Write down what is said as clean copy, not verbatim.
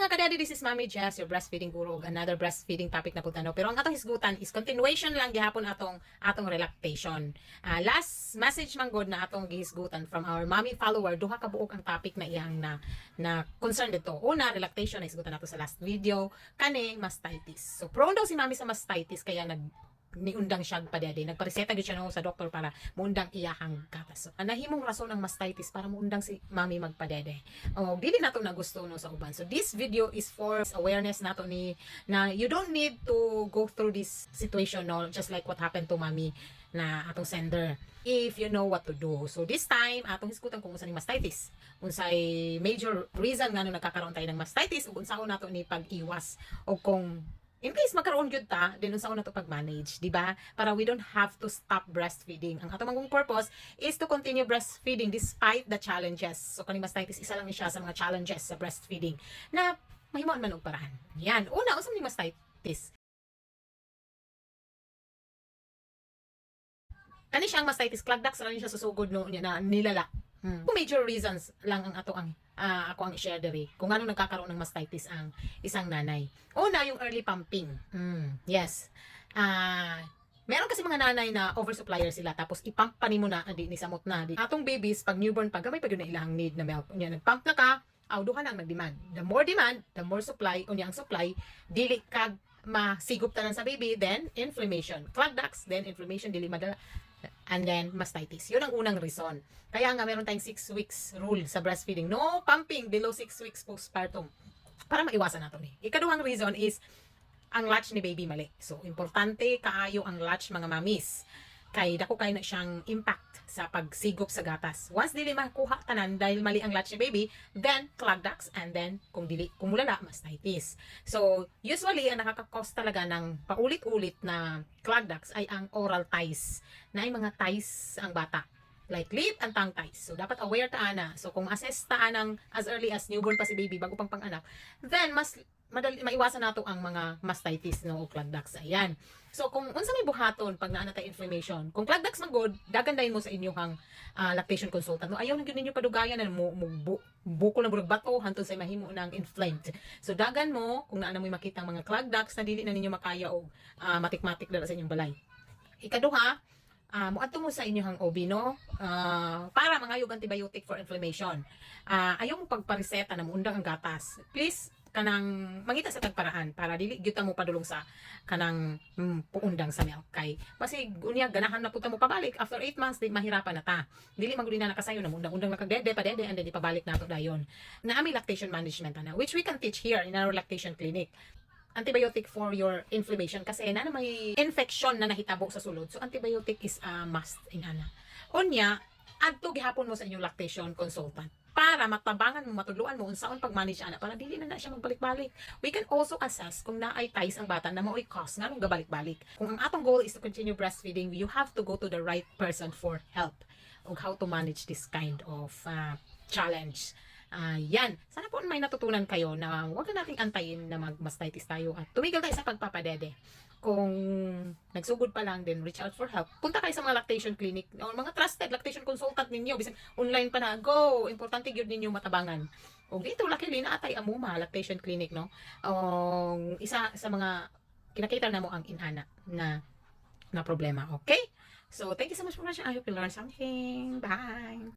mga kadadi, this is Mommy Jess, your breastfeeding guru, another breastfeeding topic na punta no. Pero ang atong hisgutan is continuation lang gihapon atong relactation. Last message man god na atong gihisgutan from our mommy follower, duha ka buok ang topic na iyang na concern dito. Una, relactation na hisgutan nato sa last video, kani mastitis. So prone daw si Mommy sa mastitis kaya niundang siya padede. Nagpareseta gyud siya no sa doktor para muundang iyahang gatas. So, nahimong rason ang mastitis para muundang si Mommy magpadede. O dili nato na gusto no sa uban. So this video is for awareness nato ni na you don't need to go through this situation no, just like what happened to Mommy na atong sender, if you know what to do. So this time atong hisgutan kung unsa ni mastitis, unsay major reason nga nagkakaroon tayo ng mastitis ug unsaon nato ni pag-iwas o kung in case magkaroon gyud ta, din unsaon nato pag-manage, di ba? Para we don't have to stop breastfeeding. Ang atong mangong purpose is to continue breastfeeding despite the challenges. So kani mastitis isa lang ni siya sa mga challenges sa breastfeeding na mahimoan man og parahan. Yan, una unsa ni mastitis? Kani siyang mastitis, clogged ducts ra ni siya sa sugod no niya na nilala. Major reasons lang ang ako ang i-share diri kung ano nagkakaroon ng mastitis ang isang nanay. Una, yung early pumping. Yes. Meron kasi mga nanay na oversupplier sila tapos ipump pa nimo na di ni samot na. Atong babies pag newborn pa gamay pa gyud na ilang need na milk. Unya nagpump na ka, duha na ang nagdemand. The more demand, the more supply. Unya ang supply dili kag masigop tanan sa baby, then inflammation. Clogged ducts, then inflammation dili madala, and then mastitis. Yun ang unang reason. Kaya nga meron tayong 6 weeks rule sa breastfeeding. No pumping below 6 weeks postpartum. Para maiwasan nato ni. Ikaduhang reason is ang latch ni baby mali. So importante kaayo ang latch mga mamis. Kay dako kay na siyang impact sa pagsigop sa gatas. Once dili makuha tanan dahil mali ang latch ni baby, then clogged ducts, and then kung mulala mastitis. So usually ang nakaka-cause talaga ng paulit-ulit na clogged ducts ay ang oral ties. Na ay mga ties ang bata, like lip and tongue ties. So dapat aware ta ana. So kung assess ta anang as early as newborn pa si baby bago pang panganak, then mas madali maiwasan nato ang mga mastitis no o clogged ducts. Ayan. So kung unsa may buhaton pag naa na tay inflammation, kung clogged ducts man god, dagandahin mo sa inyong lactation consultant. No, ayaw na gyud ninyo padugayan na buko na burag bato hantod sa mahimo nang inflamed. So dagan mo kung naa na mo makita ang mga clogged ducts na dili na ninyo makaya og matik-matik dala sa inyong balay. Ikaduha, muadto mo sa inyong OB no, para mangayog antibiotic for inflammation. Ayaw mo pagpareseta na muundang ang gatas. Please kanang mangita sa tagparaan para dili gyud mo padulong sa kanang puundang sa milk kay basi unya ganahan na puta mo pabalik after 8 months di mahirapan na ta, dili magud na nakasayo na undang-undang nakagdede padede and then ipabalik nato dayon na ami lactation management na which we can teach here in our lactation clinic. Antibiotic for your inflammation kasi na may infection na nahitabo sa sulod, so antibiotic is a must in ana. Unya adto gihapon mo sa inyong lactation consultant para matabangan mo, matuluan mo unsaon pag-manage ana para dili na siya magbalik-balik. We can also assess kung naay ties ang bata na mao'y cause nga nung gabalik-balik. Kung ang atong goal is to continue breastfeeding, you have to go to the right person for help on how to manage this kind of challenge. Yan. Sana po may natutunan kayo na huwag na nating antayin na mag-mastitis tayo at tumigil tayo sa pagpapadede. Kung nagsugod pa lang, then reach out for help. Punta kayo sa mga lactation clinic o mga trusted lactation consultant ninyo. Bisan online pa na, go! Importante yun ninyo matabangan. O dito, luckily na atay amuma lactation clinic, no? Isa sa mga kinakita na mo ang inana na problema. Okay? So, thank you so much for watching. I hope you learned something. Bye!